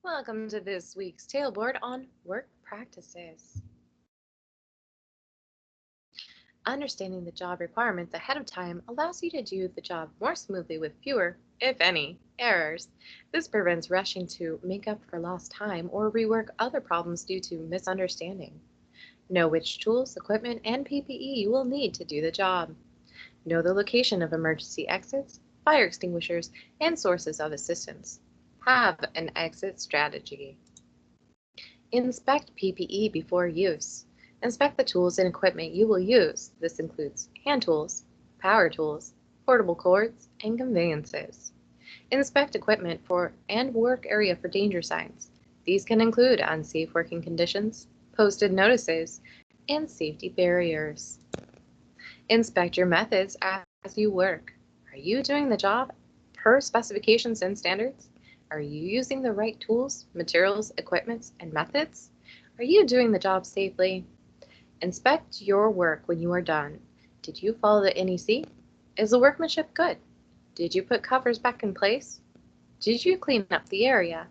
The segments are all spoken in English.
Welcome to this week's Tailboard on work practices. Understanding the job requirements ahead of time allows you to do the job more smoothly with fewer, if any, errors. This prevents rushing to make up for lost time or rework other problems due to misunderstanding. Know which tools, equipment, and PPE you will need to do the job. Know the location of emergency exits, fire extinguishers, and sources of assistance. Have an exit strategy. Inspect PPE before use. Inspect the tools and equipment you will use. This includes hand tools, power tools, portable cords, and conveyances. Inspect equipment for and work area for danger signs. These can include unsafe working conditions, posted notices, and safety barriers. Inspect your methods as you work. Are you doing the job per specifications and standards? Are you using the right tools, materials, equipment, and methods? Are you doing the job safely? Inspect your work when you are done. Did you follow the NEC? Is the workmanship good? Did you put covers back in place? Did you clean up the area?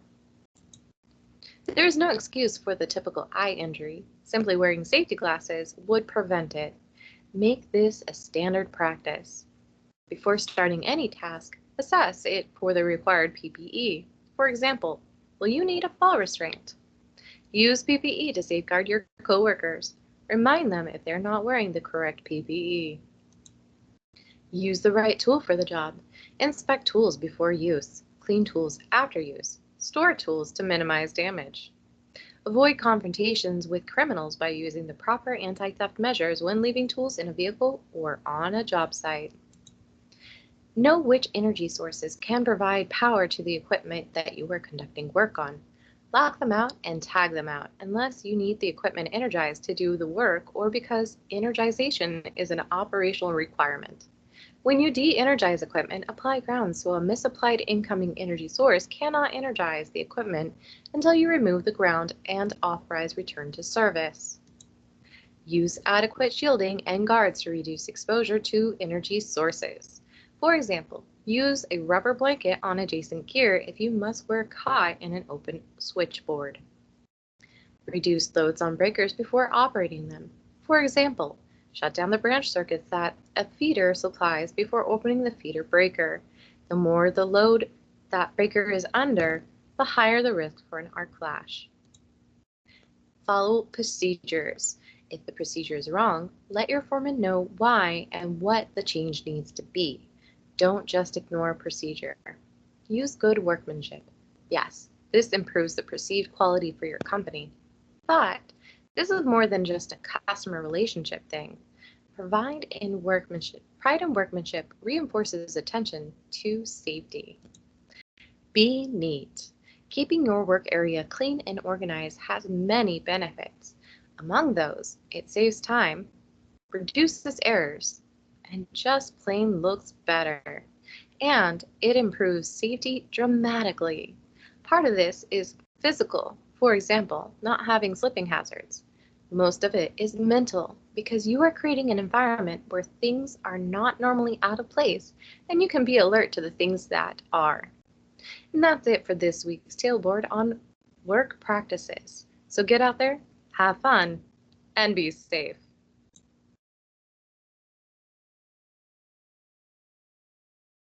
There is no excuse for the typical eye injury. Simply wearing safety glasses would prevent it. Make this a standard practice. Before starting any task, assess it for the required PPE. For example, will you need a fall restraint? Use PPE to safeguard your coworkers. Remind them if they're not wearing the correct PPE. Use the right tool for the job. Inspect tools before use. Clean tools after use. Store tools to minimize damage. Avoid confrontations with criminals by using the proper anti-theft measures when leaving tools in a vehicle or on a job site. Know which energy sources can provide power to the equipment that you are conducting work on. Lock them out and tag them out unless you need the equipment energized to do the work or because energization is an operational requirement. When you de-energize equipment, apply ground so a misapplied incoming energy source cannot energize the equipment until you remove the ground and authorize return to service. Use adequate shielding and guards to reduce exposure to energy sources. For example, use a rubber blanket on adjacent gear if you must work high in an open switchboard. Reduce loads on breakers before operating them. For example, shut down the branch circuits that a feeder supplies before opening the feeder breaker. The more the load that breaker is under, the higher the risk for an arc flash. Follow procedures. If the procedure is wrong, let your foreman know why and what the change needs to be. Don't just ignore a procedure. Use good workmanship. Yes, this improves the perceived quality for your company. But this is more than just a customer relationship thing. Pride in workmanship reinforces attention to safety. Be neat. Keeping your work area clean and organized has many benefits. Among those, it saves time, reduces errors, and just plain looks better. And it improves safety dramatically. Part of this is physical, for example, not having slipping hazards. Most of it is mental because you are creating an environment where things are not normally out of place and you can be alert to the things that are. And that's it for this week's Tailboard on work practices. So get out there, have fun, and be safe.